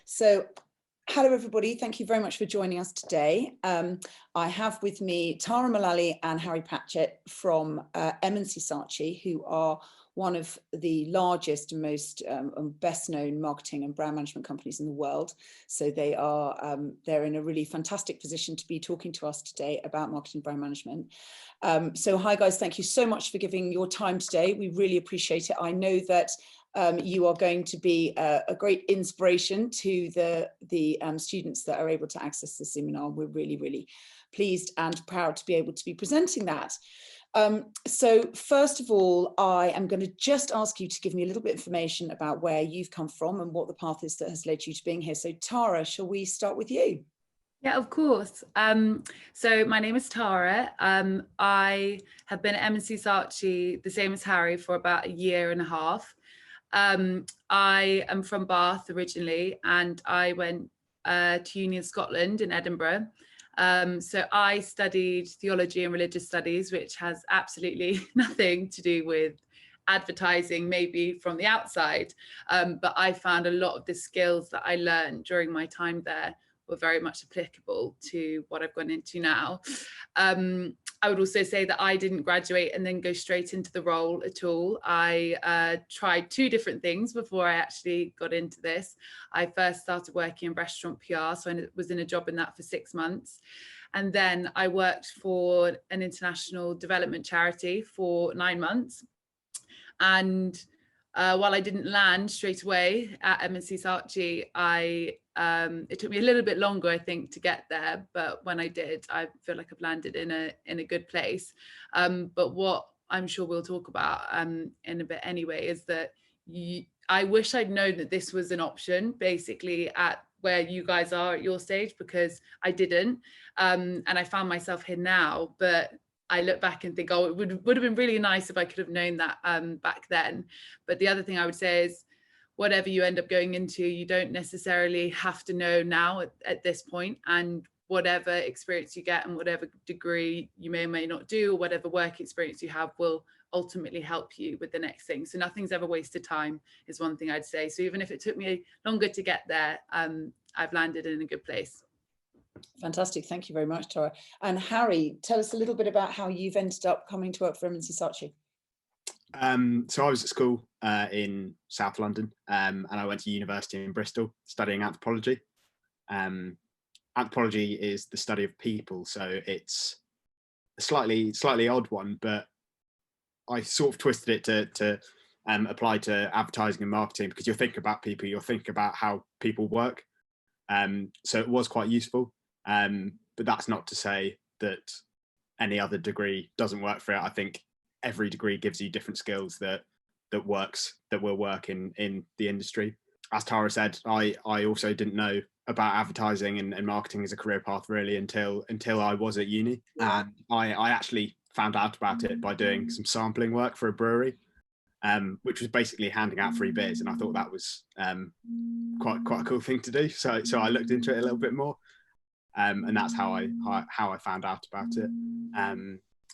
So, hello everybody, thank you very much for joining us today. I have with me Tara Mullally and Harry Patchett from M&C Saatchi, who are one of the largest and most best known marketing and brand management companies in the world. So they're in a really fantastic position to be talking to us today about marketing brand management. So hi guys, thank you so much for giving your time today. We really appreciate it. I know that you are going to be a great inspiration to the students that are able to access the Zoominar. We're really, really pleased and proud to be able to be presenting that. So first of all, I am going to just ask you to give me a little bit of information about where you've come from and what the path is that has led you to being here. So Tara, shall we start with you? Yeah, of course. So my name is Tara. I have been at M&C Saatchi, the same as Harry, for about a year and a half. I am from Bath originally, and I went to uni in Scotland in Edinburgh. So I studied theology and religious studies, which has absolutely nothing to do with advertising, maybe from the outside. But I found a lot of the skills that I learned during my time there were very much applicable to what I've gone into now. I would also say that I didn't graduate and then go straight into the role at all. I tried two different things before I actually got into this. I first started working in restaurant PR, so I was in a job in that for 6 months. And then I worked for an international development charity for 9 months. And while I didn't land straight away at M&C Saatchi, it took me a little bit longer, I think, to get there. But when I did, I feel like I've landed in a good place. But what I'm sure we'll talk about in a bit anyway is that I wish I'd known that this was an option, basically, at where you guys are at your stage, because I didn't. And I found myself here now, but I look back and think, oh, it would have been really nice if I could have known that back then. But the other thing I would say is, whatever you end up going into, you don't necessarily have to know now at this point. And whatever experience you get and whatever degree you may or may not do, or whatever work experience you have, will ultimately help you with the next thing. So nothing's ever wasted time is one thing I'd say. So even if it took me longer to get there, I've landed in a good place. Fantastic. Thank you very much, Tara. And Harry, tell us a little bit about how you've ended up coming to work for M&C Saatchi. So I was at school in South London, and I went to university in Bristol studying anthropology. Anthropology is the study of people, so it's a slightly odd one, but I sort of twisted it to apply to advertising and marketing, because you're thinking about people, you're thinking about how people work. So it was quite useful, but that's not to say that any other degree doesn't work for it. I think every degree gives you different skills that will work in the industry. As Tara said, I also didn't know about advertising and marketing as a career path really until I was at uni, and I actually found out about it by doing some sampling work for a brewery, which was basically handing out free beers, and I thought that was quite a cool thing to do. So I looked into it a little bit more, and that's how I found out about it.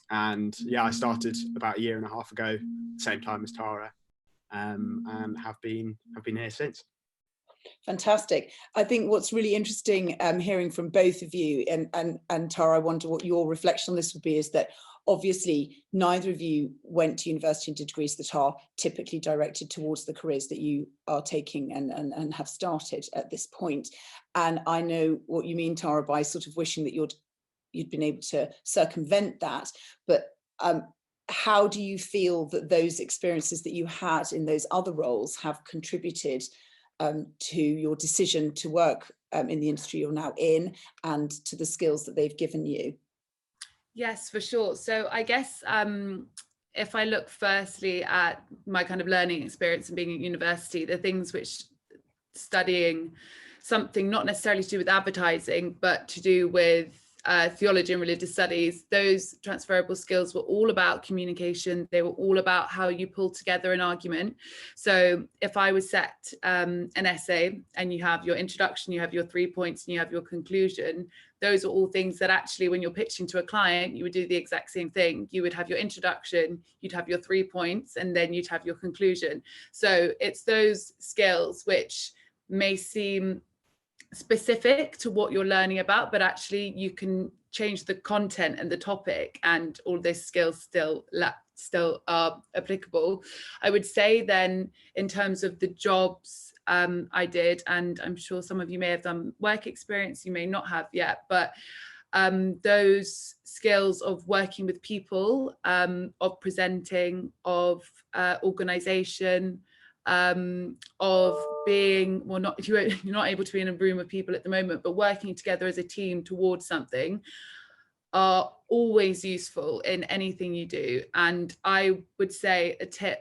And yeah, I started about a year and a half ago, same time as Tara, and have been here since. Fantastic. I think what's really interesting hearing from both of you, and Tara, I wonder what your reflection on this would be, is that obviously neither of you went to university and did degrees that are typically directed towards the careers that you are taking and have started at this point. And I know what you mean, Tara, by sort of wishing that you'd been able to circumvent that. But how do you feel that those experiences that you had in those other roles have contributed to your decision to work in the industry you're now in, and to the skills that they've given you? Yes, for sure. So I guess if I look firstly at my kind of learning experience and being at university, the things which studying something not necessarily to do with advertising, but to do with theology and religious studies, those transferable skills were all about communication. They were all about how you pull together an argument. So if I was set an essay, and you have your introduction, you have your 3 points, and you have your conclusion, those are all things that actually when you're pitching to a client, you would do the exact same thing. You would have your introduction, you'd have your 3 points, and then you'd have your conclusion. So it's those skills which may seem specific to what you're learning about, but actually you can change the content and the topic, and all those skills still are applicable. I would say then, in terms of the jobs I did, and I'm sure some of you may have done work experience, you may not have yet, but those skills of working with people, of presenting, of organisation, of being, well, not, if you're not able to be in a room of people at the moment, but working together as a team towards something, are always useful in anything you do. And I would say a tip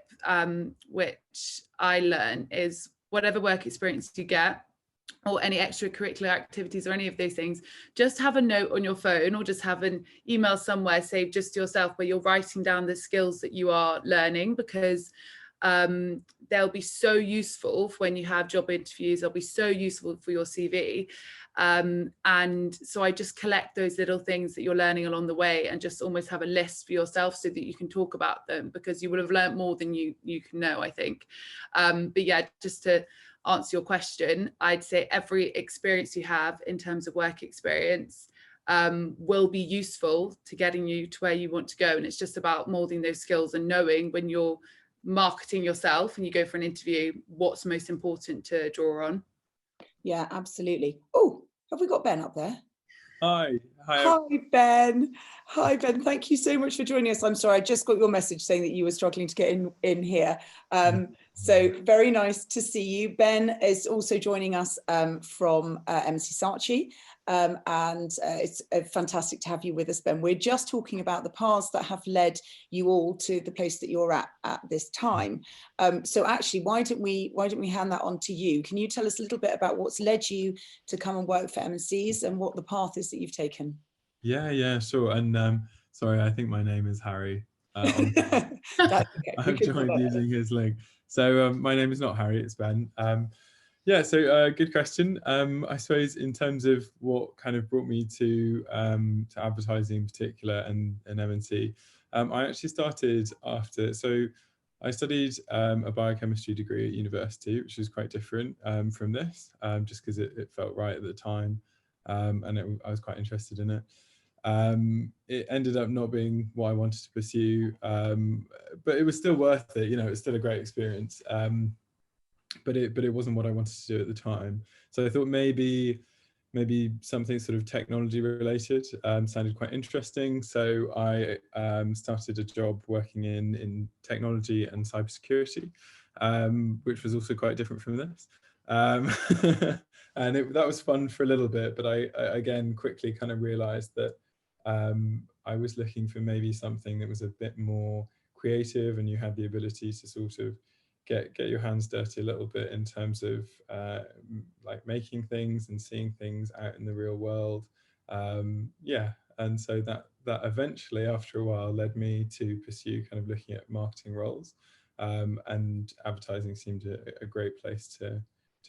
which I learn is, whatever work experience you get, or any extracurricular activities or any of those things, just have a note on your phone, or just have an email somewhere saved just to yourself, where you're writing down the skills that you are learning, because they'll be so useful for when you have job interviews. They'll be so useful for your CV. And so I just collect those little things that you're learning along the way, and just almost have a list for yourself so that you can talk about them, because you will have learned more than you can know, I think. But yeah, just to answer your question, I'd say every experience you have in terms of work experience will be useful to getting you to where you want to go. And it's just about molding those skills and knowing, when you're marketing yourself and you go for an interview, what's most important to draw on. Yeah, absolutely. Oh, have we got Ben up there? Hi. Hi, Ben. Hi, Ben. Thank you so much for joining us. I'm sorry, I just got your message saying that you were struggling to get in here. So very nice to see you. Ben is also joining us from M&C Saatchi. And it's fantastic to have you with us, Ben. We're just talking about the paths that have led you all to the place that you're at this time. So actually, why don't we hand that on to you? Can you tell us a little bit about what's led you to come and work for M&Cs, and what the path is that you've taken? Yeah, sure. And sorry, I think my name is Harry. That's okay. I've joined using his link. So my name is not Harry, it's Ben. Yeah, so good question. I suppose in terms of what kind of brought me to advertising in particular, and M&C, I actually started after, so I studied a biochemistry degree at university, which was quite different from this, just because it felt right at the time, and I was quite interested in it. It ended up not being what I wanted to pursue, but it was still worth it. You know, it's still a great experience. But it wasn't what I wanted to do at the time. So I thought maybe something sort of technology related sounded quite interesting. So I started a job working in technology and cybersecurity, which was also quite different from this. And that was fun for a little bit, but I again quickly kind of realized that I was looking for maybe something that was a bit more creative, and you had the ability to sort of get your hands dirty a little bit in terms of like making things and seeing things out in the real world. Yeah, and so that eventually, after a while, led me to pursue kind of looking at marketing roles, and advertising seemed a great place to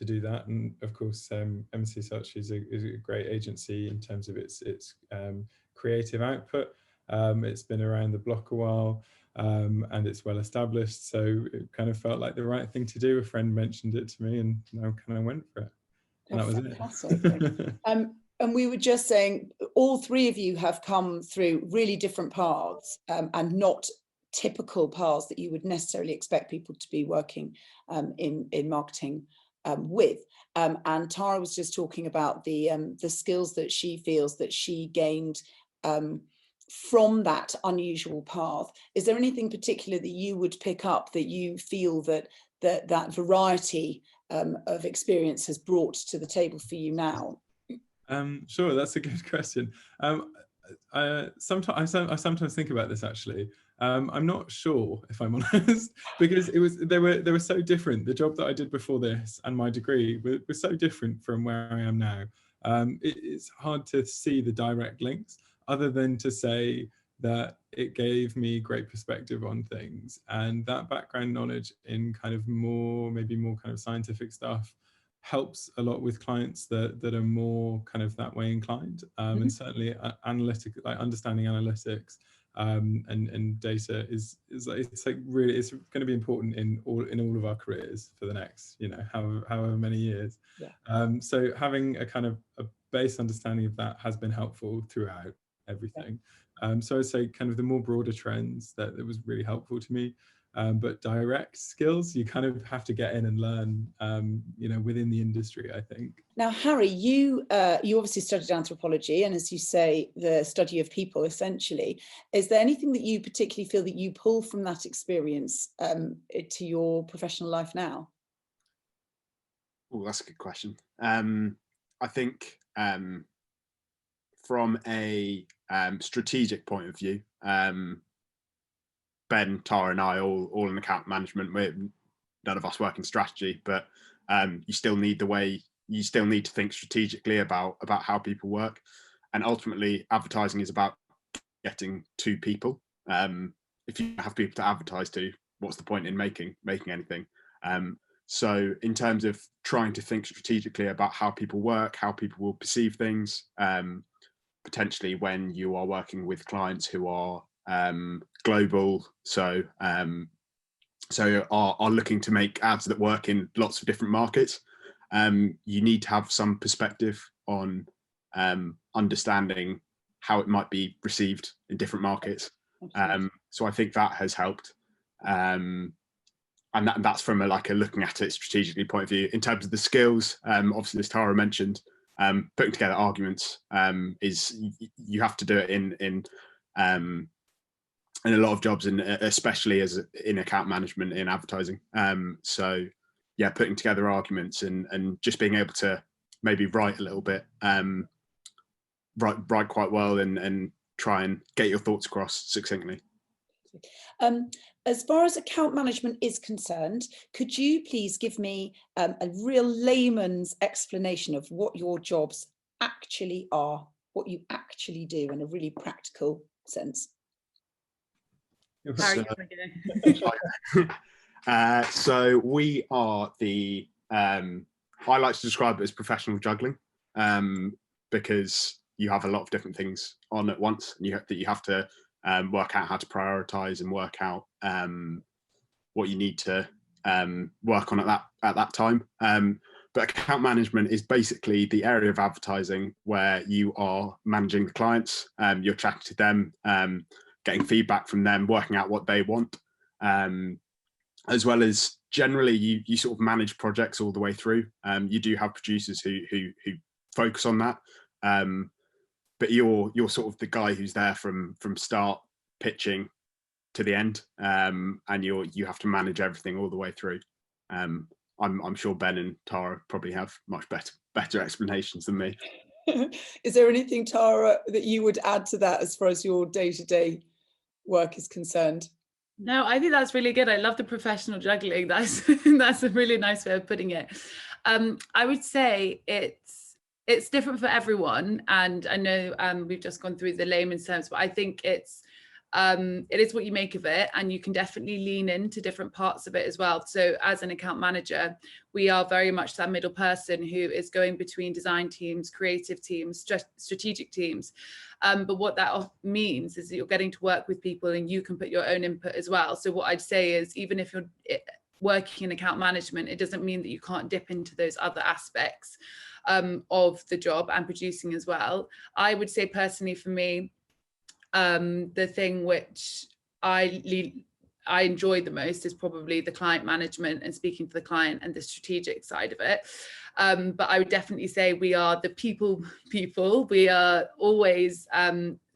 do that. And of course, M&C Saatchi is a great agency in terms of its creative output. It's been around the block a while. And it's well established, so it kind of felt like the right thing to do. A friend mentioned it to me, and I kind of went for it. And that was it. And we were just saying, all three of you have come through really different paths, and not typical paths that you would necessarily expect people to be working in marketing with. And Tara was just talking about the skills that she feels that she gained from that unusual path. Is there anything particular that you would pick up that you feel that variety of experience has brought to the table for you now? Sure, that's a good question. I sometimes think about this actually. I'm not sure, if I'm honest, because they were so different. The job that I did before this and my degree was so different from where I am now. It's hard to see the direct links, other than to say that it gave me great perspective on things, and that background knowledge in kind of maybe more kind of scientific stuff helps a lot with clients that are more kind of that way inclined, and certainly analytic, like understanding analytics and data is like, it's like really, it's going to be important in all of our careers for the next, you know, however many years. Yeah. So having a kind of a base understanding of that has been helpful throughout everything. So I'd say kind of the more broader trends that was really helpful to me. But direct skills, you kind of have to get in and learn, you know, within the industry, I think. Now, Harry, you obviously studied anthropology, and as you say, the study of people, essentially. Is there anything that you particularly feel that you pull from that experience to your professional life now? Oh, that's a good question. I think from a strategic point of view, Ben, Tara, and I all in account management. None of us work in strategy, but you still need to think strategically about how people work, and ultimately, advertising is about getting to people. If you have people to advertise to, what's the point in making anything? So, in terms of trying to think strategically about how people work, how people will perceive things, potentially when you are working with clients who are global, so are looking to make ads that work in lots of different markets, you need to have some perspective on understanding how it might be received in different markets. So I think that has helped, and that's from a looking at it strategically point of view. In terms of the skills, obviously, as Tara mentioned, putting together arguments is, you have to do it in a lot of jobs, and especially as in account management in advertising. So yeah, putting together arguments and just being able to maybe write a little bit, write quite well, and try and get your thoughts across succinctly. As far as account management is concerned, could you please give me a real layman's explanation of what your jobs actually are, what you actually do in a really practical sense? Harry, so we are the, I like to describe it as professional juggling, because you have a lot of different things on at once, and you have to work out how to prioritize and work out what you need to work on at that time. But account management is basically the area of advertising where you are managing the clients, you're chatting to them, getting feedback from them, working out what they want, as well as generally you sort of manage projects all the way through. You do have producers who focus on that, but you're sort of the guy who's there from start pitching to the end, and you have to manage everything all the way through. I'm sure Ben and Tara probably have much better explanations than me. Is there anything, Tara, that you would add to that as far as your day-to-day work is concerned? No, I think that's really good. I love the professional juggling. That's a really nice way of putting it. I would say it's different for everyone, and I know we've just gone through the layman's terms, but I think it is what you make of it, and you can definitely lean into different parts of it as well. So as an account manager, we are very much that middle person who is going between design teams, creative teams, strategic teams. But what that means is that you're getting to work with people and you can put your own input as well. So what I'd say is, even if you're working in account management, it doesn't mean that you can't dip into those other aspects of the job and producing as well. I would say personally for me, the thing which I enjoy the most is probably the client management and speaking to the client and the strategic side of it. But I would definitely say we are the people. We are always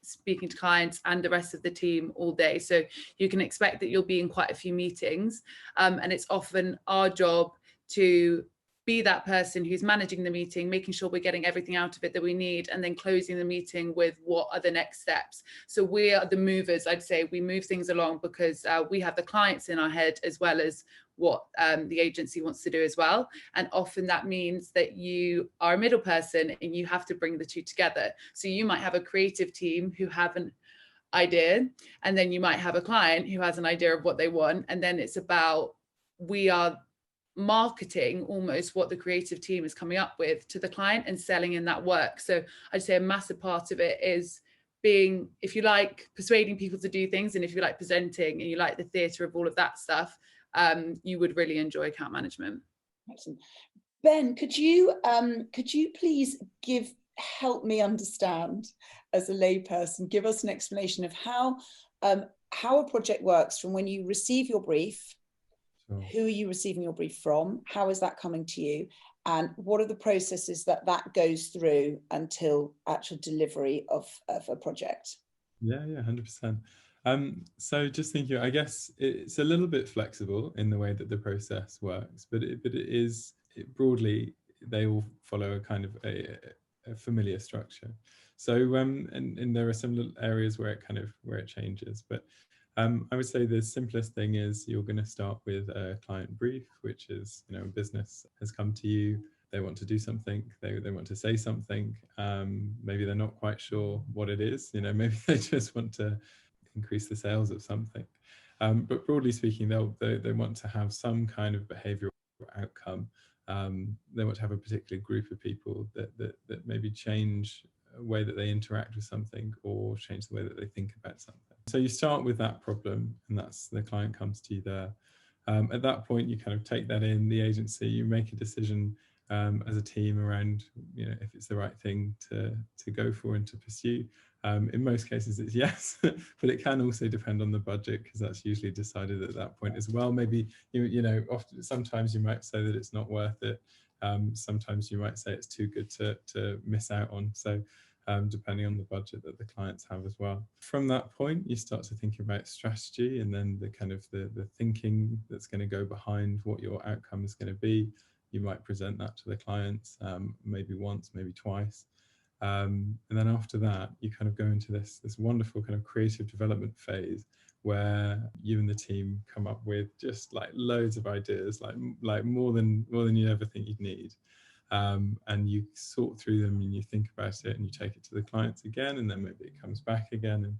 speaking to clients and the rest of the team all day. So you can expect that you'll be in quite a few meetings, and it's often our job to be that person who's managing the meeting, making sure we're getting everything out of it that we need, and then closing the meeting with what are the next steps. So we are the movers. I'd say we move things along because we have the clients in our head as well as what the agency wants to do as well. And often that means that you are a middle person and you have to bring the two together. So you might have a creative team who have an idea, and then you might have a client who has an idea of what they want. And then it's about, we are marketing almost what the creative team is coming up with to the client and selling in that work. So I'd say a massive part of it is being, if you like persuading people to do things, and if you like presenting and you like the theatre of all of that stuff, you would really enjoy account management. Excellent. Ben, could you please help me understand, as a layperson, give us an explanation of how a project works from when you receive your brief. Sure. Who are you receiving your brief from? How is that coming to you? And what are the processes that goes through until actual delivery of a project? Yeah, 100%. So just thinking, I guess it's a little bit flexible in the way that the process works, but broadly, they all follow a kind of a familiar structure. So and there are some areas where it changes, but I would say the simplest thing is you're going to start with a client brief, which is, a business has come to you, they want to do something, they want to say something, maybe they're not quite sure what it is, maybe they just want to increase the sales of something. But broadly speaking, they want to have some kind of behavioral outcome. They want to have a particular group of people that maybe change a way that they interact with something or change the way that they think about something. So you start with that problem, and that's the client comes to you there. At that point, you kind of take that in the agency, you make a decision as a team around, if it's the right thing to go for and to pursue. In most cases, it's yes, but it can also depend on the budget, because that's usually decided at that point as well. Maybe, often, sometimes you might say that it's not worth it. Sometimes you might say it's too good to miss out on. So depending on the budget that the clients have as well. From that point, you start to think about strategy, and then the kind of the thinking that's going to go behind what your outcome is going to be. You might present that to the clients, maybe once, maybe twice. And then after that, you kind of go into this wonderful kind of creative development phase where you and the team come up with just like loads of ideas, like more than you ever think you'd need. And you sort through them and you think about it and you take it to the clients again, and then maybe it comes back again, and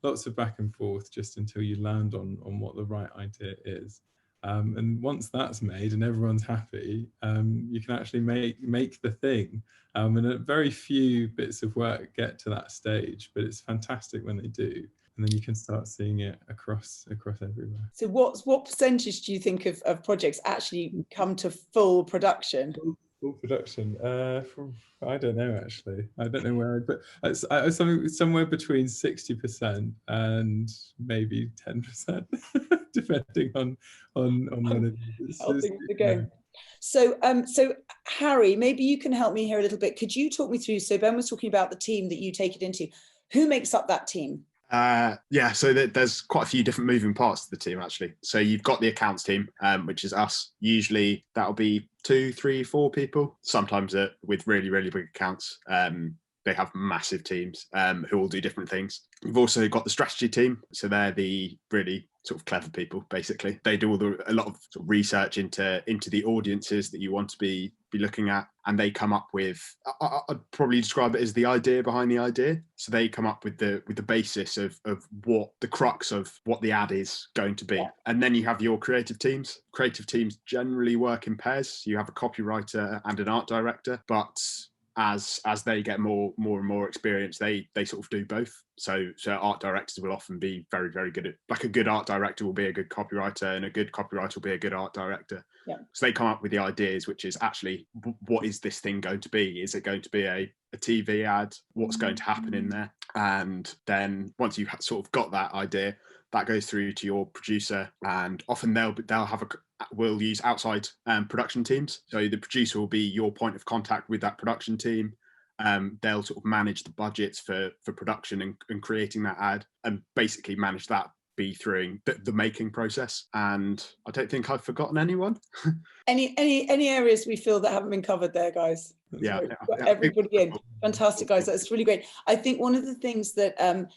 lots of back and forth just until you land on what the right idea is. And once that's made and everyone's happy, you can actually make the thing. And very few bits of work get to that stage, but it's fantastic when they do. And then you can start seeing it across everywhere. So what percentage do you think of projects actually come to full production? Full production? I don't know, actually. I don't know where, but somewhere between 60% and maybe 10%, depending on when it is. How things are going. So Harry, maybe you can help me here a little bit. Could you talk me through? So Ben was talking about the team that you take it into. Who makes up that team? So there's quite a few different moving parts to the team, actually. So you've got the accounts team, which is us. Usually that'll be 2, 3, 4 people. Sometimes with really, really big accounts, they have massive teams who all do different things. We've also got the strategy team. So they're the really sort of clever people, basically. They do a lot of sort of research into the audiences that you want to be looking at, and they come up with, I'd probably describe it as the idea behind the idea. So they come up with the basis of what the crux of what the ad is going to be. Yeah. And then you have your creative teams. Creative teams generally work in pairs. You have a copywriter and an art director, but as they get more and more experience, they sort of do both. So art directors will often be very, very good at, like, a good art director will be a good copywriter, and a good copywriter will be a good art director. Yeah. So they come up with the ideas, which is actually, what is this thing going to be? Is it going to be a TV ad? What's going to happen in there? And then once you've sort of got that idea, that goes through to your producer, and often we'll use outside production teams. So the producer will be your point of contact with that production team. They'll sort of manage the budgets for production and creating that ad, and basically manage that be through the making process. And I don't think I've forgotten anyone. Any areas we feel that haven't been covered there, guys? Yeah. Everybody in. Fantastic, guys. That's really great. I think one of the things that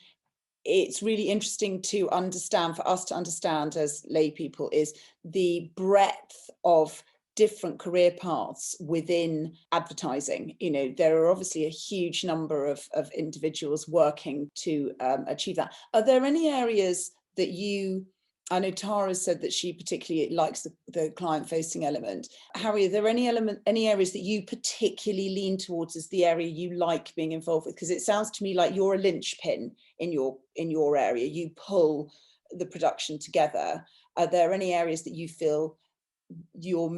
it's really interesting to understand, for us to understand as lay people, is the breadth of different career paths within advertising. There are obviously a huge number of individuals working to achieve that. Are there any areas that you I know Tara said that she particularly likes the client-facing element. Harry, are there any areas that you particularly lean towards as the area you like being involved with? Because it sounds to me like you're a linchpin in your area. You pull the production together. Are there any areas that you feel you're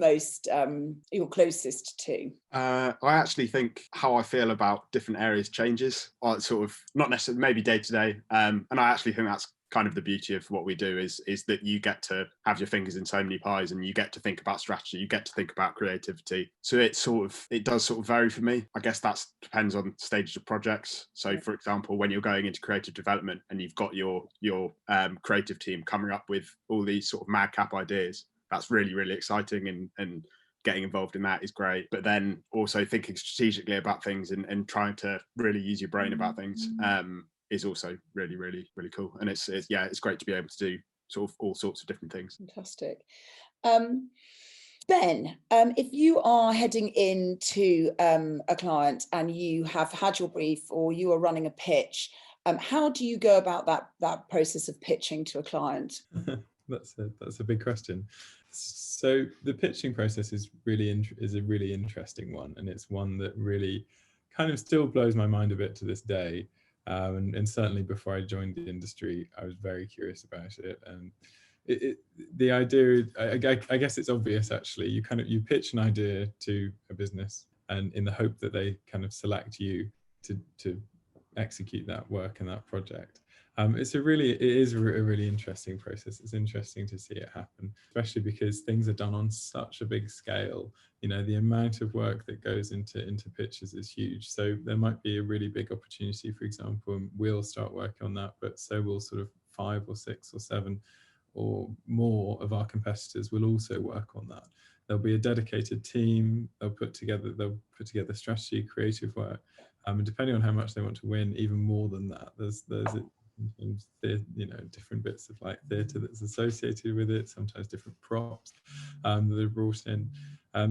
closest to? I actually think how I feel about different areas changes, or sort of not necessarily maybe day to day. And I actually think that's kind of the beauty of what we do is that you get to have your fingers in so many pies, and you get to think about strategy, you get to think about creativity. So it does sort of vary for me. I guess that depends on stages of projects. So for example, when you're going into creative development and you've got your creative team coming up with all these sort of madcap ideas, that's really, really exciting, and getting involved in that is great. But then also thinking strategically about things and trying to really use your brain about things is also really, really, really cool. And it's great to be able to do sort of all sorts of different things. Fantastic. Ben, if you are heading into a client and you have had your brief or you are running a pitch, how do you go about that process of pitching to a client? That's a big question. So the pitching process is a really interesting one, and it's one that really kind of still blows my mind a bit to this day. And certainly before I joined the industry, I was very curious about it. And the idea, I guess it's obvious actually. You pitch an idea to a business, and in the hope that they kind of select you to execute that work and that project. It is a really interesting process. It's interesting to see it happen, especially because things are done on such a big scale. You know, the amount of work that goes into pitches is huge. So there might be a really big opportunity, for example, and we'll start working on that, but so will sort of 5 or 6 or 7 or more of our competitors will also work on that. There'll be a dedicated team. They'll put together strategy, creative work, and depending on how much they want to win, even more than that. There's different bits of like theatre that's associated with it. Sometimes different props that are brought in.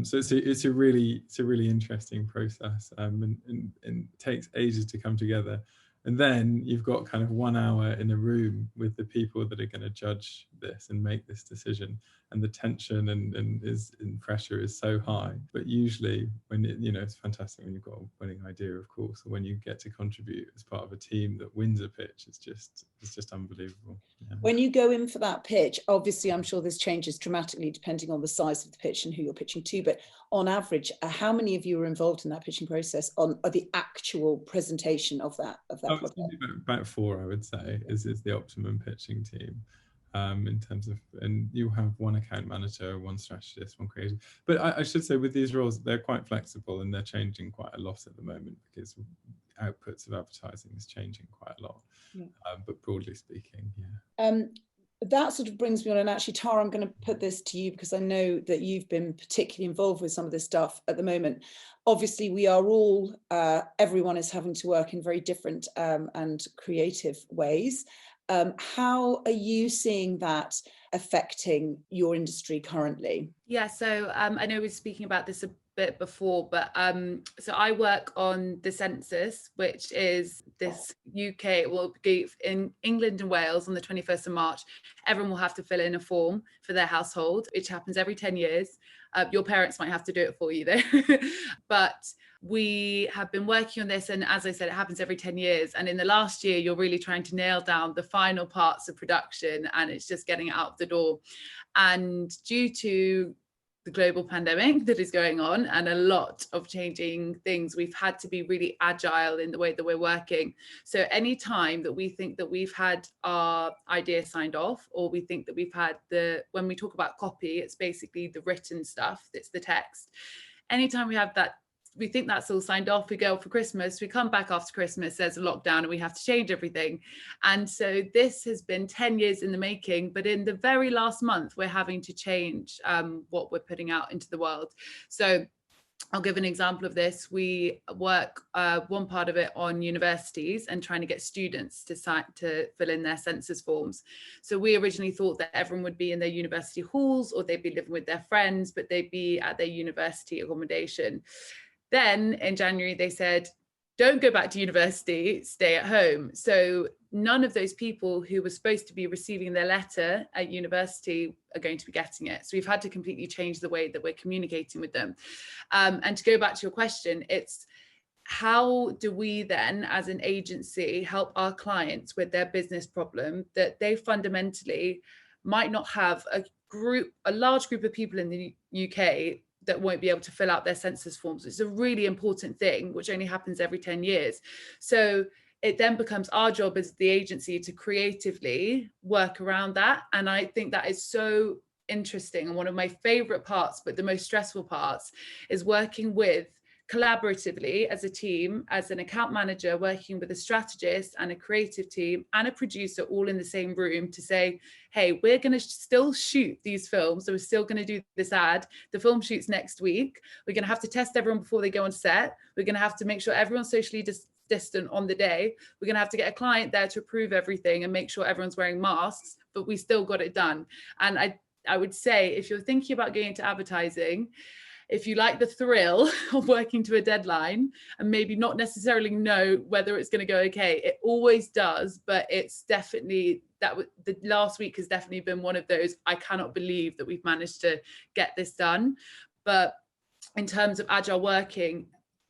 So it's a really interesting process, and it takes ages to come together. And then you've got kind of 1 hour in a room with the people that are going to judge this and make this decision. And the tension and pressure is so high. But usually when it's fantastic when you've got a winning idea, of course, or when you get to contribute as part of a team that wins a pitch, it's just unbelievable. Yeah. When you go in for that pitch, obviously I'm sure this changes dramatically depending on the size of the pitch and who you're pitching to, but on average, how many of you are involved in that pitching process on the actual presentation of that project? About 4, I would say, is the optimum pitching team. In terms of, and you have 1 account manager, 1 strategist, 1 creative. But I should say with these roles, they're quite flexible and they're changing quite a lot at the moment because outputs of advertising is changing quite a lot. Yeah. But broadly speaking, yeah. That sort of brings me on, and actually, Tara, I'm going to put this to you because I know that you've been particularly involved with some of this stuff at the moment. Obviously, we are all, everyone is having to work in very different and creative ways. How are you seeing that affecting your industry currently? Yeah, so I know we were speaking about this a bit before, but so I work on the census, which is this UK, will be in England and Wales on the 21st of March. Everyone will have to fill in a form for their household, which happens every 10 years. Your parents might have to do it for you though. But we have been working on this, and as I said, it happens every 10 years. And in the last year, you're really trying to nail down the final parts of production, and it's just getting it out the door. And due to the global pandemic that is going on and a lot of changing things, we've had to be really agile in the way that we're working. So any time that we think that we've had our idea signed off, or we think that we've had when we talk about copy, it's basically the written stuff, it's the text. Anytime we have that, we think that's all signed off, we go for Christmas, we come back after Christmas, there's a lockdown and we have to change everything. And so this has been 10 years in the making, but in the very last month, we're having to change what we're putting out into the world. So I'll give an example of this. We work one part of it on universities and trying to get students to fill in their census forms. So we originally thought that everyone would be in their university halls, or they'd be living with their friends, but they'd be at their university accommodation. Then in January, they said, don't go back to university, stay at home. So none of those people who were supposed to be receiving their letter at university are going to be getting it. So we've had to completely change the way that we're communicating with them. And to go back to your question, it's how do we then, as an agency, help our clients with their business problem that they fundamentally might not have a large group of people in the UK that won't be able to fill out their census forms. It's a really important thing, which only happens every 10 years. So it then becomes our job as the agency to creatively work around that. And I think that is so interesting. And one of my favorite parts, but the most stressful parts, is working with collaboratively as a team, as an account manager, working with a strategist and a creative team and a producer all in the same room to say, hey, we're going to still shoot these films. So we're still going to do this ad. The film shoots next week. We're going to have to test everyone before they go on set. We're going to have to make sure everyone's socially distant on the day. We're going to have to get a client there to approve everything and make sure everyone's wearing masks, but we still got it done. And I would say, if you're thinking about going into advertising, if you like the thrill of working to a deadline and maybe not necessarily know whether it's going to go okay, it always does, but it's definitely the last week has definitely been one of those, I cannot believe that we've managed to get this done. But in terms of agile working,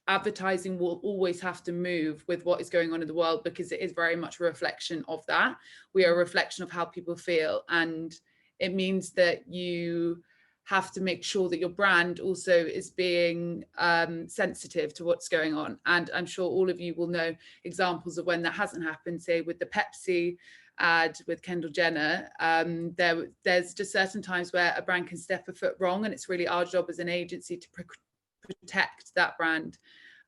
advertising will always have to move with what is going on in the world, because it is very much a reflection of that. We are a reflection of how people feel, and it means that you have to make sure that your brand also is being sensitive to what's going on. And I'm sure all of you will know examples of when that hasn't happened, say with the Pepsi ad with Kendall Jenner. There's just certain times where a brand can step a foot wrong, and it's really our job as an agency to protect that brand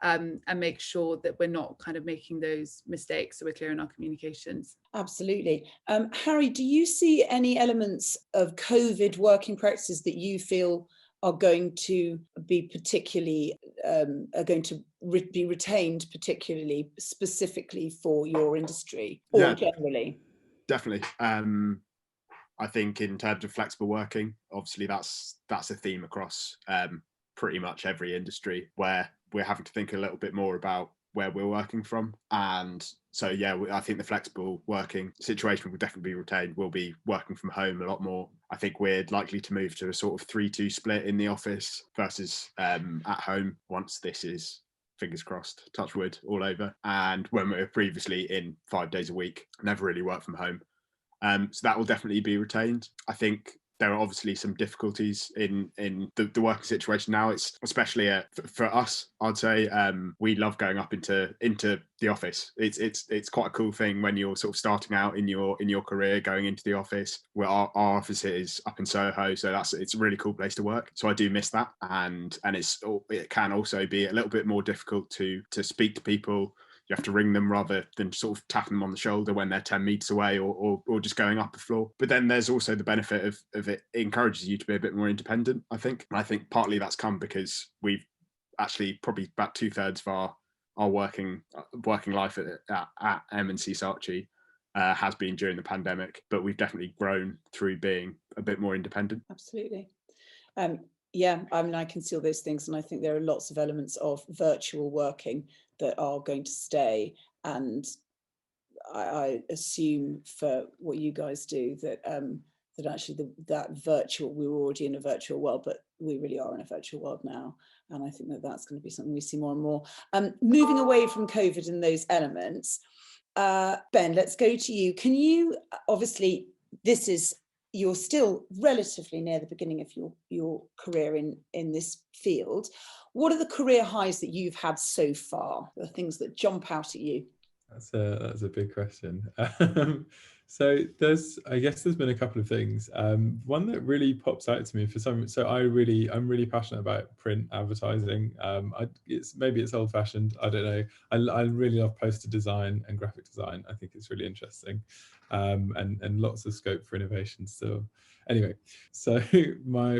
and make sure that we're not kind of making those mistakes, so we're clear in our communications. Absolutely. Harry, do you see any elements of COVID working practices that you feel are going to be particularly, be retained particularly specifically for your industry, or generally? Definitely. I think in terms of flexible working, obviously that's a theme across pretty much every industry, where we're having to think a little bit more about where we're working from. And so, yeah, I think the flexible working situation will definitely be retained. We'll be working from home a lot more. I think we're likely to move to a sort of 3-2 split in the office versus at home once this is, fingers crossed, touch wood, all over. And when we were previously in 5 days a week, never really worked from home. So that will definitely be retained. I think there are obviously some difficulties in the working situation now. It's especially for us, I'd say, we love going up into the office. It's quite a cool thing when you're sort of starting out in your career, going into the office. Where our office is up in Soho, so it's a really cool place to work. So I do miss that, and it can also be a little bit more difficult to speak to people. You have to ring them rather than sort of tapping them on the shoulder when they're 10 meters away or just going up the floor. But then there's also the benefit of it encourages you to be a bit more independent, I think. And I think partly that's come because we've actually probably about 2/3 of our working life at M&C Saatchi has been during the pandemic, but we've definitely grown through being a bit more independent. Absolutely. Yeah, I mean, I can see all those things, and I think there are lots of elements of virtual working that are going to stay. And I assume for what you guys do that actually that virtual, we were already in a virtual world, but we really are in a virtual world now. And I think that that's going to be something we see more and more. Moving away from COVID and those elements, Ben, let's go to you. Can you, obviously, you're still relatively near the beginning of your career in this field. What are the career highs that you've had so far? The things that jump out at you? That's a big question. So I guess there's been a couple of things. One that really pops out to me so I'm really passionate about print advertising. Maybe it's old fashioned, I don't know. I really love poster design and graphic design. I think it's really interesting, and lots of scope for innovation still. Anyway, so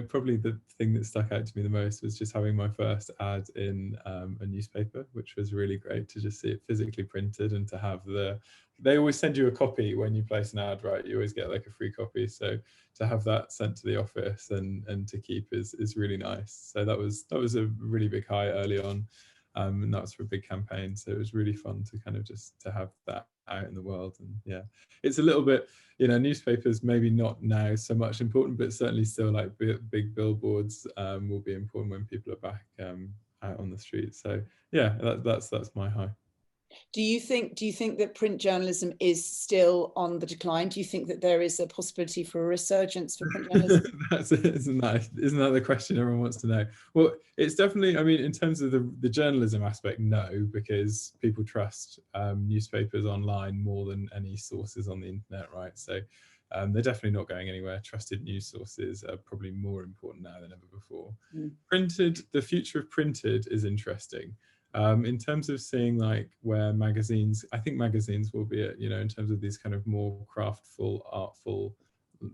probably the thing that stuck out to me the most was just having my first ad in a newspaper, which was really great to just see it physically printed and to have they always send you a copy when you place an ad, right? You always get like a free copy. So to have that sent to the office and to keep is really nice. So that was a really big high early on. and that was for a big campaign. So it was really fun to kind of just to have that out in the world. And yeah, it's a little bit, you know, newspapers maybe not now so much important, but certainly still like big billboards will be important when people are back out on the street. So yeah, that's my high. Do you think that print journalism is still on the decline? Do you think that there is a possibility for a resurgence for print journalism? Isn't that the question everyone wants to know? Well, it's definitely, I mean, in terms of the journalism aspect, no, because people trust newspapers online more than any sources on the internet, right? So they're definitely not going anywhere. Trusted news sources are probably more important now than ever before. Printed, the future of printed is interesting. In terms of seeing like where magazines, I think magazines will be at, you know, in terms of these kind of more craftful, artful,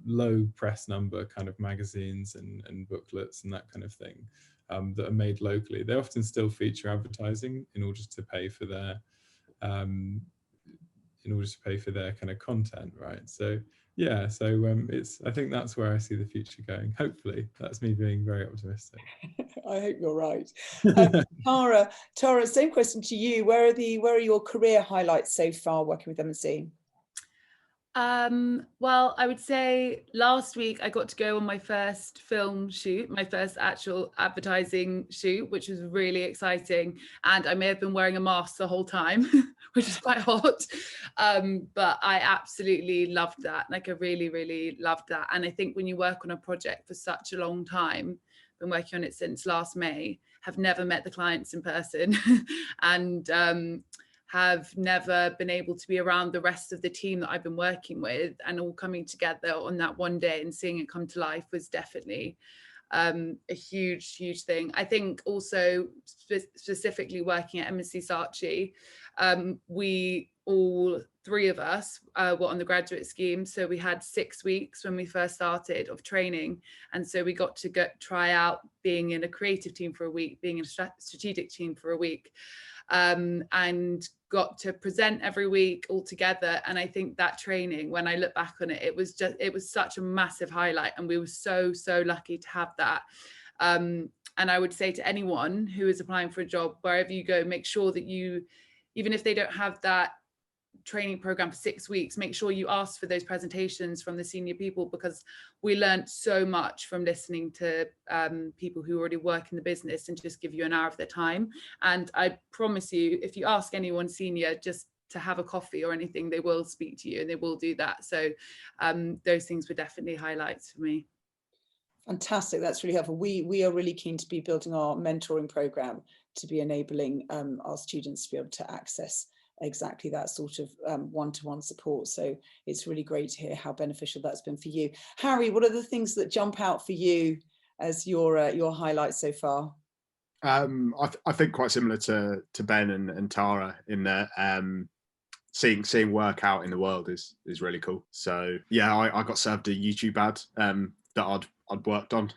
low press number kind of magazines and booklets and that kind of thing that are made locally. They often still feature advertising in order to pay for their kind of content, right? So yeah, so I think that's where I see the future going. Hopefully, that's me being very optimistic. I hope you're right. Tara, same question to you. Where are your career highlights so far working with M&C? Well, I would say last week I got to go on my first film shoot, my first actual advertising shoot, which was really exciting. And I may have been wearing a mask the whole time, which is quite hot. But I absolutely loved that. Like I really, really loved that. And I think when you work on a project for such a long time, been working on it since last May, have never met the clients in person and have never been able to be around the rest of the team that I've been working with, and all coming together on that one day and seeing it come to life was definitely a huge thing. I think also specifically working at M&C Saatchi, we all three of us were on the graduate scheme, so we had 6 weeks when we first started of training, and so we got to try out being in a creative team for a week, being in a strategic team for a week, and got to present every week all together. And I think that training, when I look back on it, it was such a massive highlight, and we were so lucky to have that. And I would say to anyone who is applying for a job, wherever you go, make sure that you, even if they don't have that training program for 6 weeks, make sure you ask for those presentations from the senior people, because we learned so much from listening to people who already work in the business and just give you an hour of their time. And I promise you, if you ask anyone senior just to have a coffee or anything, they will speak to you and they will do that. So those things were definitely highlights for me. Fantastic, that's really helpful. We are really keen to be building our mentoring program to be enabling our students to be able to access exactly that sort of one-to-one support. So it's really great to hear how beneficial that's been for you. Harry, what are the things that jump out for you as your highlights so far? I think quite similar to Ben and Tara in that seeing work out in the world is really cool. So yeah, I got served a YouTube ad that I'd worked on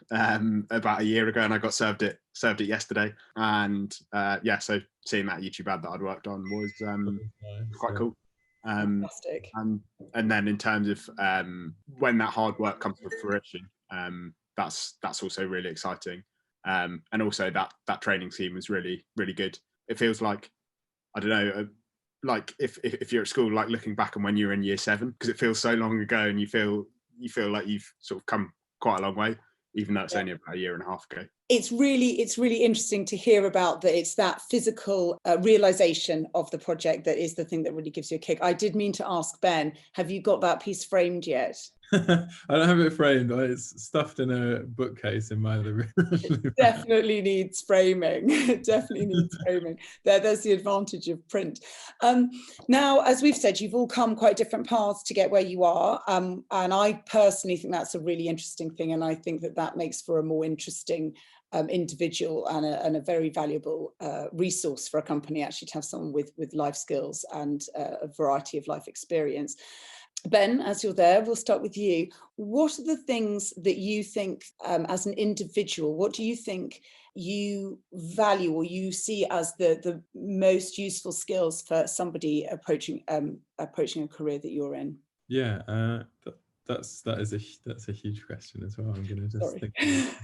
about a year ago, and I got served it yesterday. And yeah, so seeing that YouTube ad that I'd worked on was quite cool. Fantastic. And then in terms of when that hard work comes to fruition, that's also really exciting. And also that training scheme was really good. It feels like, I don't know, like if you're at school, like looking back on when you were in year 7, because it feels so long ago, and you feel like you've sort of come quite a long way, even though it's only about a year and a half ago. It's really interesting to hear about that. It's that physical realization of the project that is the thing that really gives you a kick. I did mean to ask Ben, have you got that piece framed yet? I don't have it framed. It's stuffed in a bookcase in my other room. It definitely needs framing. It definitely needs framing. There's the advantage of print. Now, as we've said, you've all come quite different paths to get where you are. And I personally think that's a really interesting thing. And I think that makes for a more interesting individual and a very valuable resource for a company, actually, to have someone with life skills and a variety of life experience. Ben, as you're there, we'll start with you. What are the things that you think as an individual, what do you think you value or you see as the most useful skills for somebody approaching a career that you're in? Yeah, That's a huge question as well. I'm going to just Sorry. think.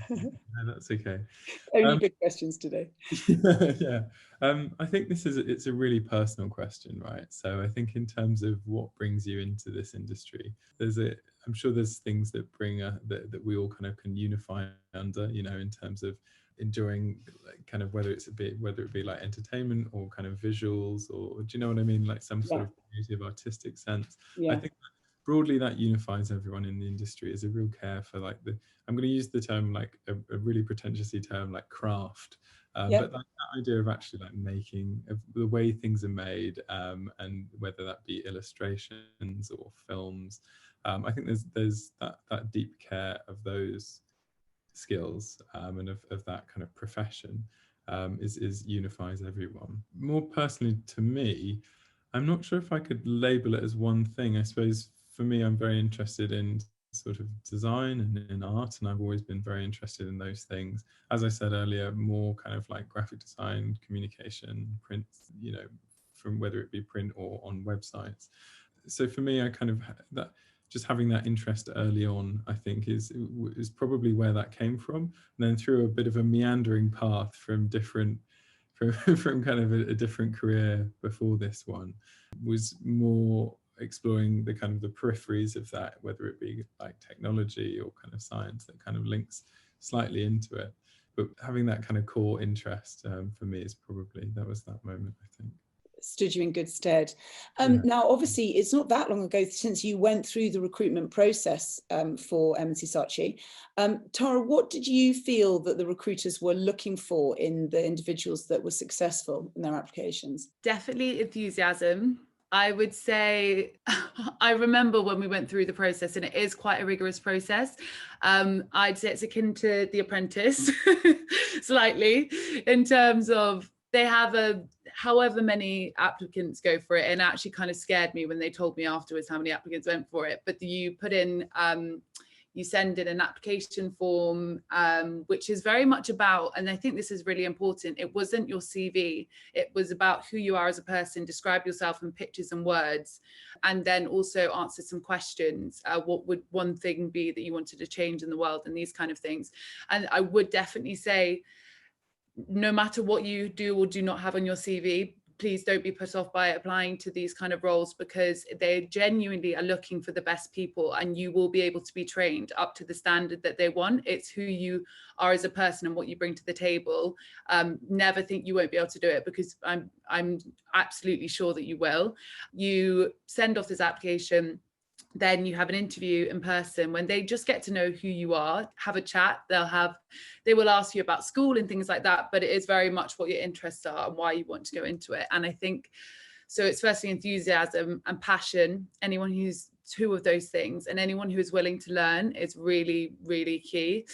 No, that's okay. Only big questions today. Yeah. I think it's a really personal question, right? So I think in terms of what brings you into this industry, I'm sure there's things that that we all kind of can unify under, in terms of enjoying, like, kind of whether it be like entertainment or kind of visuals, or do you know what I mean? Like some sort of creative artistic sense. Yeah. I think broadly that unifies everyone in the industry, is a real care for, like, I'm going to use the term, like a really pretentiously term, like craft. But that idea of actually like making, of the way things are made, and whether that be illustrations or films, I think there's that deep care of those skills, and of that kind of profession, is unifies everyone. More personally to me, I'm not sure if I could label it as one thing. I suppose for me, I'm very interested in sort of design and in art, and I've always been very interested in those things. As I said earlier, more kind of like graphic design, communication, print, from whether it be print or on websites. So for me, I kind of that just having that interest early on, I think is probably where that came from. And then through a bit of a meandering path from kind of a different career before this one, was more exploring the kind of the peripheries of that, whether it be like technology or kind of science that kind of links slightly into it. But having that kind of core interest, for me, that was that moment, I think. Stood you in good stead. Now, obviously, it's not that long ago since you went through the recruitment process for M&C Saatchi. Tara, what did you feel that the recruiters were looking for in the individuals that were successful in their applications? Definitely enthusiasm. I would say, I remember when we went through the process, and it is quite a rigorous process. I'd say it's akin to The Apprentice, slightly, in terms of they have however many applicants go for it, and it actually kind of scared me when they told me afterwards how many applicants went for it. But you put in, you send in an application form, which is very much about, and I think this is really important, it wasn't your CV, it was about who you are as a person, describe yourself in pictures and words, and then also answer some questions. What would one thing be that you wanted to change in the world, and these kind of things. And I would definitely say, no matter what you do or do not have on your CV, please don't be put off by applying to these kind of roles, because they genuinely are looking for the best people, and you will be able to be trained up to the standard that they want. It's who you are as a person and what you bring to the table. Never think you won't be able to do it, because I'm absolutely sure that you will. You send off this application, then you have an interview in person when they just get to know who you are, have a chat. They will ask you about school and things like that, but it is very much what your interests are and why you want to go into it. And I think, so it's firstly enthusiasm and passion. Anyone who's two of those things, and anyone who is willing to learn, is really, really key.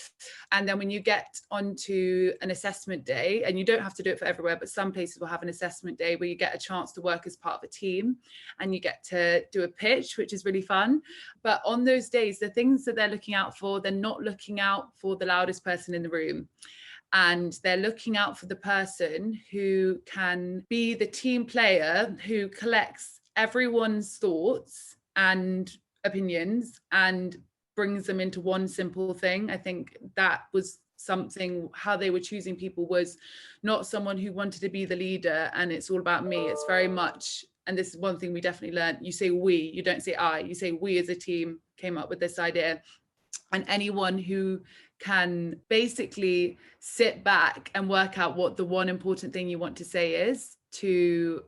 And then when you get onto an assessment day, and you don't have to do it for everywhere, but some places will have an assessment day where you get a chance to work as part of a team, and you get to do a pitch, which is really fun. But on those days, the things that they're looking out for, they're not looking out for the loudest person in the room. And they're looking out for the person who can be the team player, who collects everyone's thoughts and opinions and brings them into one simple thing. I think that was something, how they were choosing people, was not someone who wanted to be the leader and it's all about me. It's very much, and this is one thing we definitely learned, you say we, you don't say I, you say we as a team came up with this idea. And anyone who can basically sit back and work out what the one important thing you want to say is to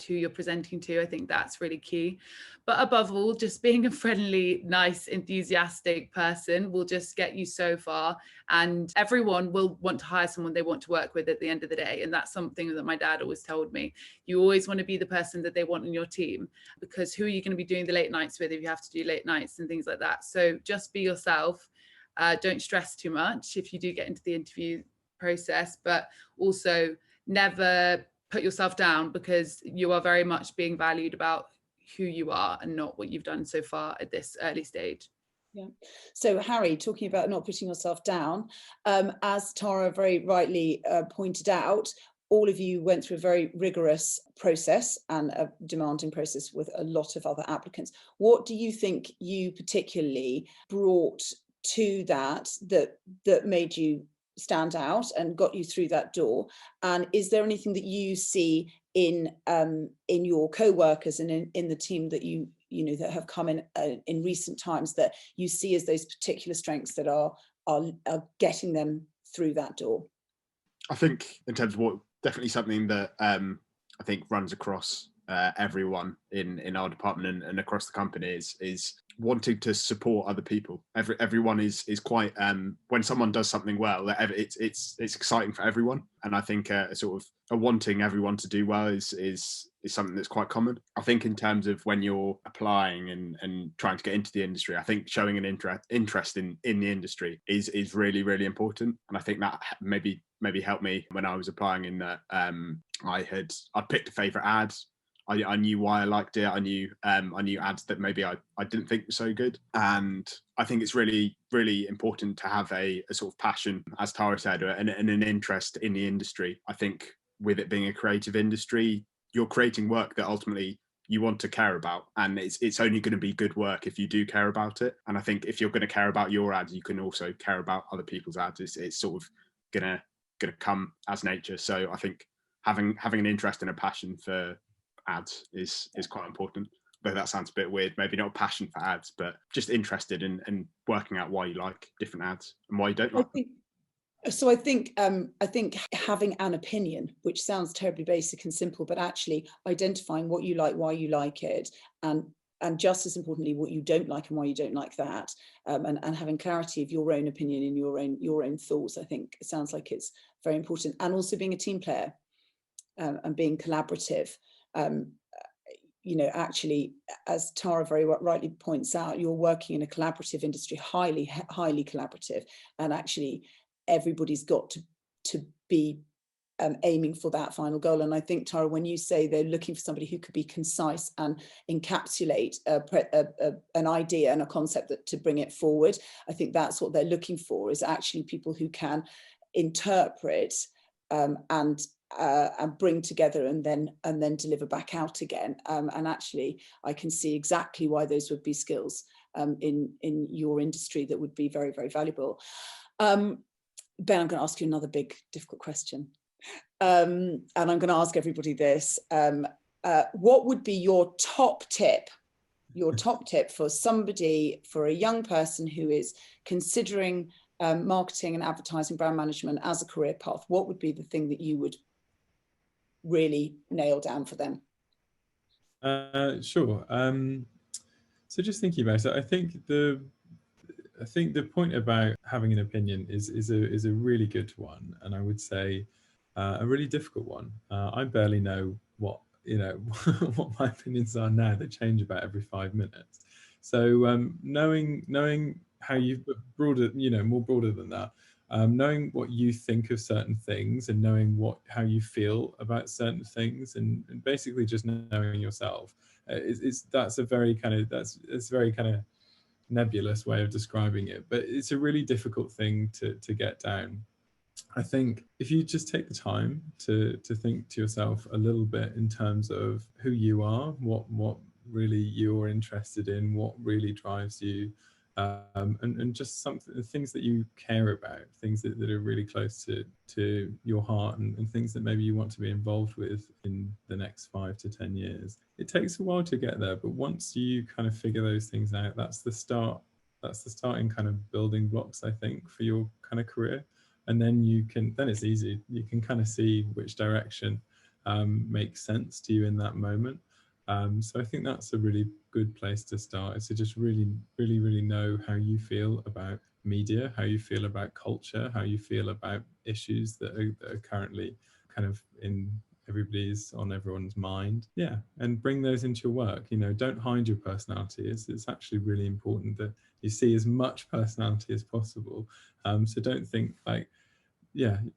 you're presenting to, I think that's really key. But above all, just being a friendly, nice, enthusiastic person will just get you so far. And everyone will want to hire someone they want to work with at the end of the day. And that's something that my dad always told me. You always want to be the person that they want on your team, because who are you going to be doing the late nights with if you have to do late nights and things like that? So just be yourself. Don't stress too much if you do get into the interview process, but also never put yourself down, because you are very much being valued about who you are and not what you've done so far at this early stage. Yeah. So Harry, talking about not putting yourself down, as Tara very rightly pointed out, all of you went through a very rigorous process and a demanding process with a lot of other applicants. What do you think you particularly brought to that made you stand out and got you through that door? And is there anything that you see in your co-workers and in the team that you know that have come in recent times that you see as those particular strengths that are getting them through that door? I think in terms of what, definitely something that I think runs across everyone in our department and across the company is wanting to support other people. Everyone is quite when someone does something well, it's exciting for everyone, and I think sort of a wanting everyone to do well is something that's quite common. I think in terms of when you're applying and trying to get into the industry, I think showing an interest in the industry is really, really important, and I think that maybe helped me when I was applying, in that I'd picked a favourite ad. I knew why I liked it. I knew ads that maybe I didn't think were so good. And I think it's really, really important to have a sort of passion, as Tara said, and an interest in the industry. I think with it being a creative industry, you're creating work that ultimately you want to care about, and it's only going to be good work if you do care about it. And I think if you're going to care about your ads, you can also care about other people's ads. It's sort of gonna come as nature. So I think having an interest and a passion for ads is quite important. Though that sounds a bit weird, maybe not a passion for ads, but just interested in working out why you like different ads and why you don't like them. So I think having an opinion, which sounds terribly basic and simple, but actually identifying what you like, why you like it, and just as importantly, what you don't like and why you don't like that, and having clarity of your own opinion and your own thoughts, I think it sounds like it's very important. And also being a team player and being collaborative. You know, actually, as Tara very rightly points out, you're working in a collaborative industry, highly collaborative, and actually everybody's got to be aiming for that final goal. And I think, Tara, when you say they're looking for somebody who could be concise and encapsulate an idea and a concept to bring it forward, I think that's what they're looking for, is actually people who can interpret and bring together and then deliver back out again. And actually, I can see exactly why those would be skills in your industry that would be very, very valuable. Ben, I'm going to ask you another big, difficult question. And I'm going to ask everybody this. What would be your top tip for somebody, for a young person who is considering marketing and advertising, brand management as a career path? What would be the thing that you would really nail down for them? Sure. So just thinking about it, I think the point about having an opinion is a really good one, and I would say a really difficult one. I barely know what what my opinions are now. They change about every 5 minutes. So knowing how you've broader, more broader than that, knowing what you think of certain things and knowing how you feel about certain things, and basically just knowing yourself, that's a very kind of nebulous way of describing it, but it's a really difficult thing to get down. I think if you just take the time to think to yourself a little bit in terms of who you are, what really you're interested in, what really drives you, and just things that you care about, things that are really close to your heart, and things that maybe you want to be involved with in the next 5 to 10 years. It takes a while to get there, but once you kind of figure those things out, that's the starting kind of building blocks, I think, for your kind of career. And then it's easy. You can kind of see which direction makes sense to you in that moment. So I think that's a really good place to start, is to just really, really, really know how you feel about media, how you feel about culture, how you feel about issues that are currently kind of on everyone's mind. Yeah, and bring those into your work. Don't hide your personality. It's actually really important that you see as much personality as possible. So don't think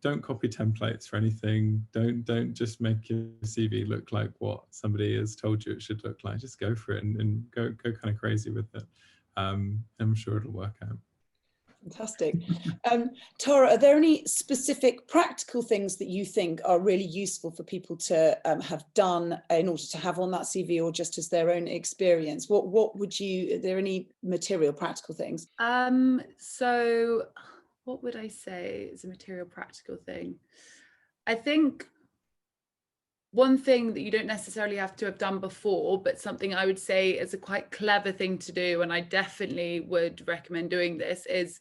don't copy templates for anything. Don't just make your CV look like what somebody has told you it should look like. Just go for it and go kind of crazy with it. I'm sure it'll work out. Fantastic. Tara, are there any specific practical things that you think are really useful for people to have done in order to have on that CV, or just as their own experience? What would you, are there any material practical things? So what would I say is a material practical thing? I think one thing that you don't necessarily have to have done before, but something I would say is a quite clever thing to do, and I definitely would recommend doing this, is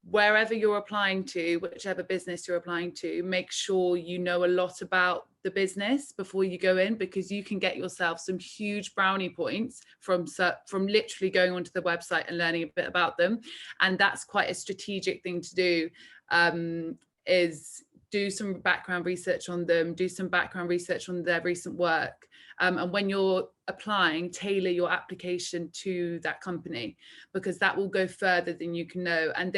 wherever you're applying to, whichever business you're applying to, make sure you know a lot about the business before you go in, because you can get yourself some huge brownie points from literally going onto the website and learning a bit about them. And that's quite a strategic thing to do, is do some background research on them, do some background research on their recent work. And when you're applying, tailor your application to that company, because that will go further than you can know. And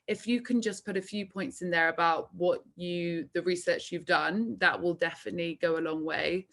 if you can just put a few points in there about the research you've done, that will definitely go a long way.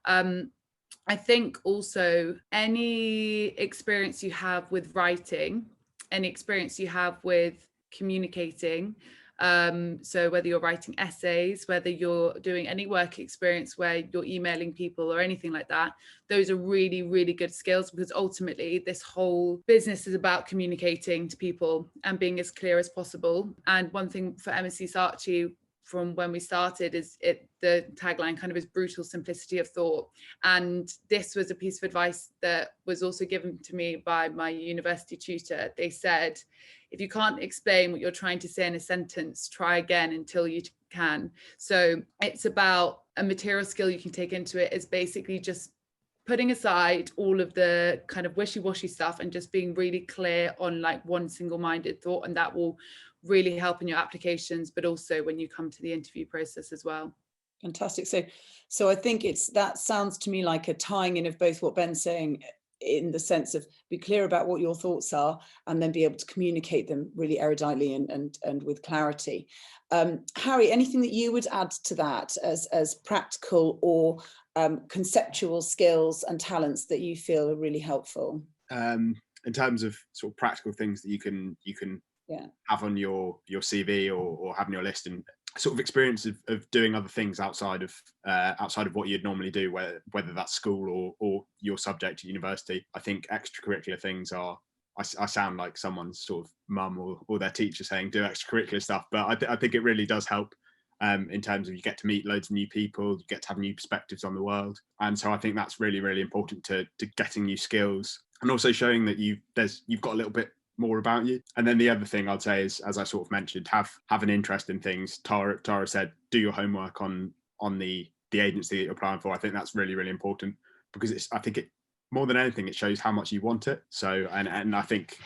I think also any experience you have with writing, any experience you have with communicating, so whether you're writing essays, whether you're doing any work experience where you're emailing people or anything like that, those are really, really good skills, because ultimately this whole business is about communicating to people and being as clear as possible. And one thing for M&C Saatchi from when we started is the tagline kind of is brutal simplicity of thought. And this was a piece of advice that was also given to me by my university tutor. They said, if you can't explain what you're trying to say in a sentence, try again until you can. So it's about a material skill you can take into it, is basically just putting aside all of the kind of wishy-washy stuff and just being really clear on like one single-minded thought, and that will really help in your applications, but also when you come to the interview process as well. Fantastic. So I think that sounds to me like a tying in of both what Ben's saying, in the sense of be clear about what your thoughts are and then be able to communicate them really eruditely and with clarity. Harry, anything that you would add to that as practical or conceptual skills and talents that you feel are really helpful? In terms of sort of practical things that you can have on your CV or have on your list, and sort of experience of doing other things outside of what you'd normally do, whether that's school or your subject at university. I think extracurricular things are, I sound like someone's sort of mum or their teacher saying do extracurricular stuff, but I think it really does help in terms of you get to meet loads of new people, you get to have new perspectives on the world. And so I think that's really, really important to getting new skills, and also showing that you've got a little bit more about you. And then the other thing I'd say is, as I sort of mentioned, have an interest in things. Tara said, do your homework on the agency that you're applying for. I think that's really, really important, because I think more than anything, it shows how much you want it. So, and I think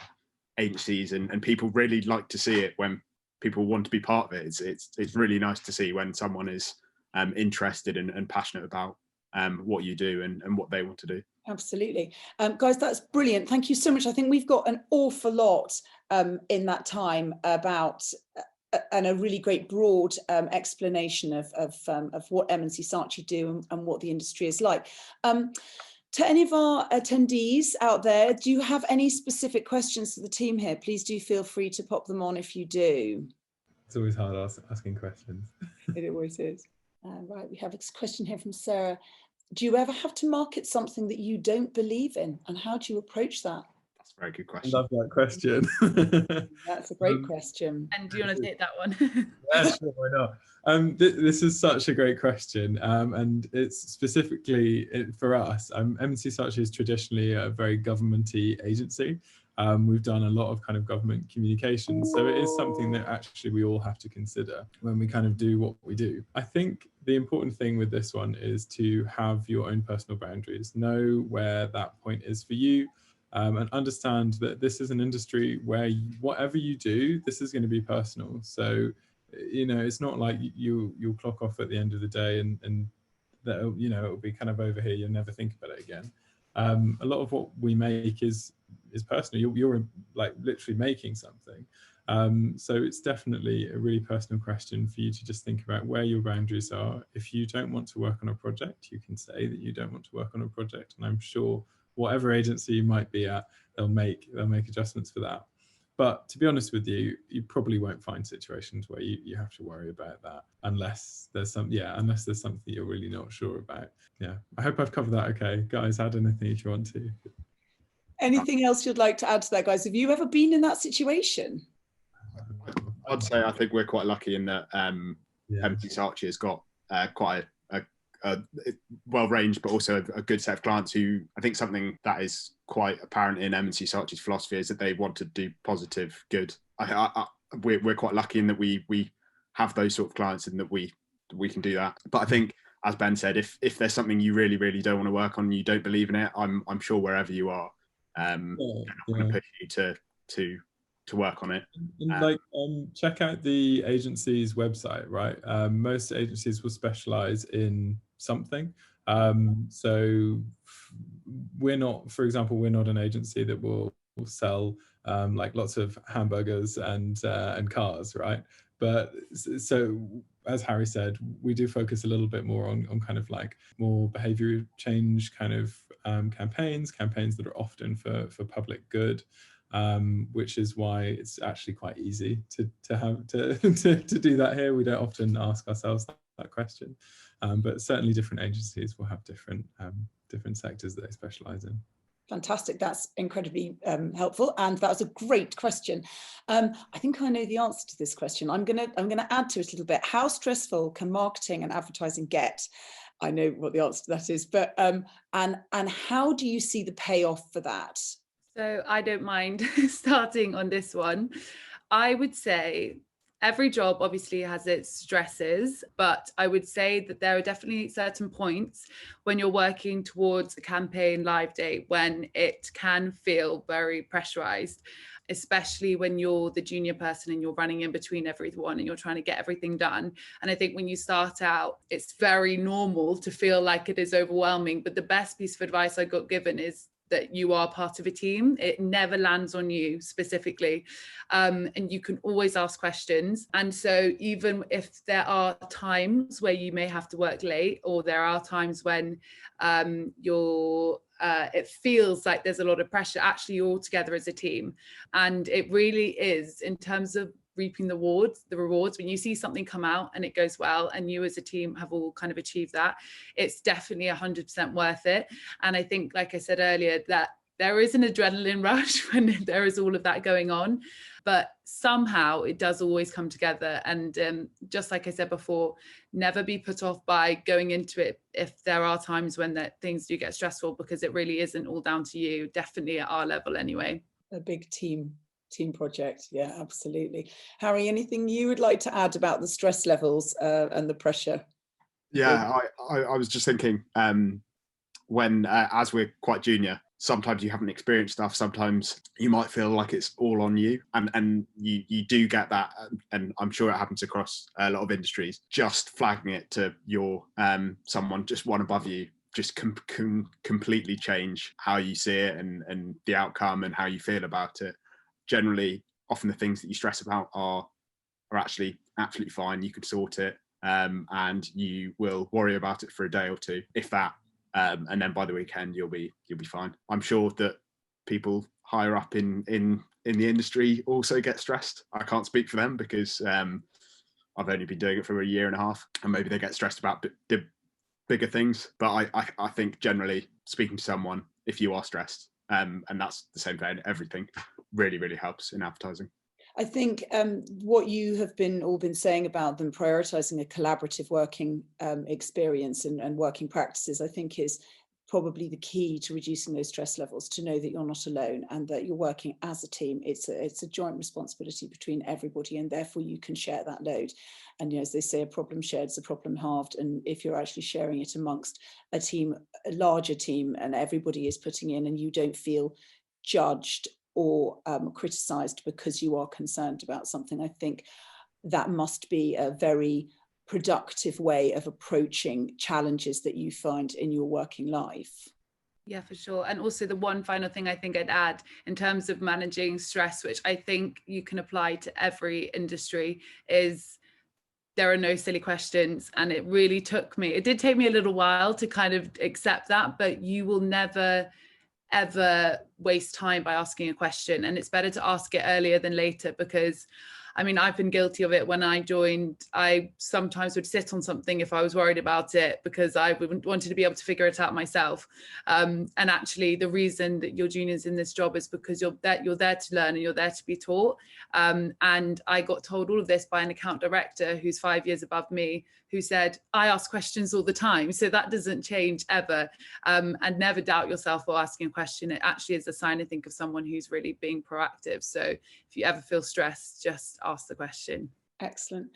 agencies and people really like to see it when people want to be part of it. It's really nice to see when someone is interested and passionate about what you do and what they want to do. Absolutely. Guys, that's brilliant. Thank you so much. I think we've got an awful lot in that time about and a really great broad explanation of what M&C Saatchi do and what the industry is like. To any of our attendees out there, do you have any specific questions to the team here? Please do feel free to pop them on if you do. It's always hard asking questions. It always is. Right, we have a question here from Sarah. Do you ever have to market something that you don't believe in, and how do you approach that? That's a very good question. I love that question. That's a great question. And do you want to take that one? Yeah, sure, why not? This is such a great question, and it's specifically for us. M&C Saatchi is traditionally a very government-y agency. We've done a lot of kind of government communications, so it is something that actually we all have to consider when we kind of do what we do. I think the important thing with this one is to have your own personal boundaries, know where that point is for you, and understand that this is an industry where whatever you do, this is going to be personal. So, you know, it's not like you'll clock off at the end of the day and that, you know, it'll be kind of over here, you'll never think about it again. A lot of what we make is personal. You're like literally making something. So it's definitely a really personal question for you to just think about where your boundaries are. If you don't want to work on a project, you can say that you don't want to work on a project, and I'm sure whatever agency you might be at, they'll make adjustments for that. But to be honest with you, you probably won't find situations where you have to worry about that unless there's something you're really not sure about. Yeah, I hope I've covered that okay. Guys, add anything if you want to. Anything else you'd like to add to that, guys? Have you ever been in that situation? I'd say I think we're quite lucky in that M&C Saatchi has got quite a well-ranged but also a good set of clients who, I think something that is quite apparent in M&C Saatchi's philosophy is that they want to do positive good. We're quite lucky in that we have those sort of clients and that we can do that. But I think, as Ben said, if there's something you really, really don't want to work on and you don't believe in it, I'm sure wherever you are, they're not going to push you to work on it. Check out the agency's website, right? Most agencies will specialize in something. So we're not, for example, we're not an agency that will sell like lots of hamburgers and cars, right? But so as Harry said, we do focus a little bit more on kind of like more behavior change kind of campaigns that are often for public good. Which is why it's actually quite easy to do that here. We don't often ask ourselves that question, but certainly different agencies will have different sectors that they specialize in. Fantastic, that's incredibly helpful, and that was a great question. I think I know the answer to this question. I'm gonna add to it a little bit. How stressful can marketing and advertising get? I know what the answer to that is, but and how do you see the payoff for that? So I don't mind starting on this one. I would say every job obviously has its stresses, but I would say that there are definitely certain points when you're working towards a campaign live date when it can feel very pressurized, especially when you're the junior person and you're running in between everyone and you're trying to get everything done. And I think when you start out, it's very normal to feel like it is overwhelming. But the best piece of advice I got given is that you are part of a team. It never lands on you specifically. And you can always ask questions. And so even if there are times where you may have to work late, or there are times when it feels like there's a lot of pressure, actually you're all together as a team. And it really is, in terms of reaping the rewards, when you see something come out and it goes well and you as a team have all kind of achieved that, it's definitely 100% worth it. And I think, like I said earlier, that there is an adrenaline rush when there is all of that going on, but somehow it does always come together. And just like I said before, never be put off by going into it if there are times when things do get stressful, because it really isn't all down to you, definitely at our level anyway. A big team project. Yeah, absolutely. Harry, anything you would like to add about the stress levels and the pressure? Yeah, I was just thinking when as we're quite junior, sometimes you haven't experienced stuff, sometimes you might feel like it's all on you, and you do get that, and I'm sure it happens across a lot of industries, just flagging it to your someone just one above you just can completely change how you see it and the outcome and how you feel about it. Generally, often the things that you stress about are actually absolutely fine. You could sort it, and you will worry about it for a day or two, if that, and then by the weekend you'll be fine. I'm sure that people higher up in the industry also get stressed. I can't speak for them because I've only been doing it for a year and a half, and maybe they get stressed about bigger things. But I think generally speaking to someone, if you are stressed, and that's the same for everything, really, really helps in advertising. I think what you have all been saying about them prioritizing a collaborative working experience and working practices, I think is probably the key to reducing those stress levels, to know that you're not alone and that you're working as a team. It's a joint responsibility between everybody, and therefore you can share that load. And as they say, a problem shared is a problem halved. And if you're actually sharing it amongst a team, a larger team, and everybody is putting in, and you don't feel judged or criticized because you are concerned about something, I think that must be a very productive way of approaching challenges that you find in your working life. Yeah, for sure. And also the one final thing I think I'd add in terms of managing stress, which I think you can apply to every industry, is there are no silly questions. And it did take me a little while to kind of accept that, but you will never ever waste time by asking a question, and it's better to ask it earlier than later, because I mean, I've been guilty of it. When I joined, I sometimes would sit on something if I was worried about it, because I wanted to be able to figure it out myself. And actually, the reason that you're juniors in this job is because you're there to learn and you're there to be taught. And I got told all of this by an account director who's 5 years above me, who said, I ask questions all the time. So that doesn't change ever. And never doubt yourself while asking a question. It actually is a sign, I think, of someone who's really being proactive. So if you ever feel stressed, just ask the question. Excellent.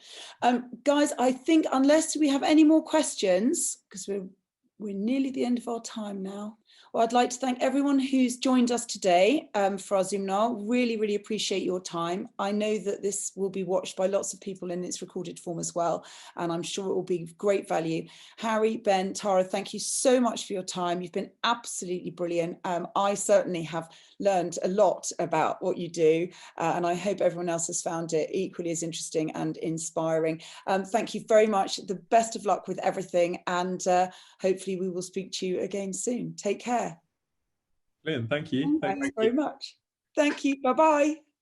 Guys, I think unless we have any more questions, because we're nearly at the end of our time now. Well, I'd like to thank everyone who's joined us today for our Zoominar. Really, really appreciate your time. I know that this will be watched by lots of people in its recorded form as well, and I'm sure it will be great value. Harry, Ben, Tara, thank you so much for your time. You've been absolutely brilliant. I certainly have learned a lot about what you do, and I hope everyone else has found it equally as interesting and inspiring. Thank you very much. The best of luck with everything, and hopefully we will speak to you again soon. Take care. Brilliant. Thank you. Thanks very much. Thank you. Bye-bye.